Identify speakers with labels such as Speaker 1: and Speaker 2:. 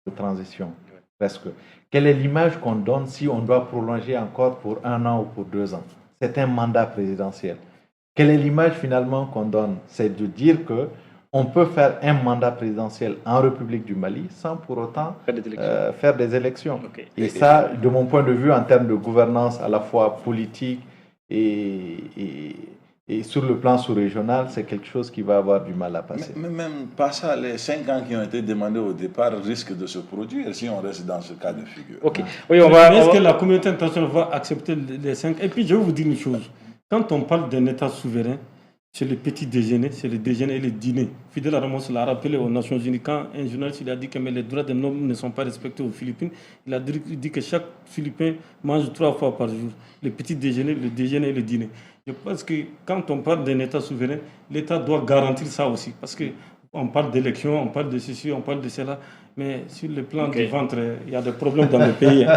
Speaker 1: de transition, presque. Quelle est l'image qu'on donne si on doit prolonger encore pour 1 an ou pour 2 ans? C'est un mandat présidentiel. Quelle est l'image finalement qu'on donne? C'est de dire que on peut faire un mandat présidentiel en République du Mali sans pour autant faire des élections.
Speaker 2: Okay.
Speaker 1: Et ça, de mon point de vue, en termes de gouvernance à la fois politique et sur le plan sous-régional, c'est quelque chose qui va avoir du mal à passer.
Speaker 3: Mais même pas ça, les 5 ans qui ont été demandés au départ risquent de se produire si on reste dans ce cas de figure.
Speaker 2: Ok.
Speaker 4: Oui, est-ce que la communauté internationale va accepter les 5? Et puis je vais vous dire une chose. Quand on parle d'un État souverain, c'est le petit déjeuner, c'est le déjeuner et le dîner. Fidel Ramos l'a rappelé aux Nations Unies quand un journaliste il a dit que les droits de l'homme ne sont pas respectés aux Philippines. Il a dit que chaque Philippin mange 3 fois par jour. Le petit déjeuner, le déjeuner et le dîner. Je pense que quand on parle d'un État souverain, l'État doit garantir ça aussi. Parce qu'on parle d'élections, on parle de ceci, on parle de cela. Mais sur le plan du ventre, il y a des problèmes dans le pays.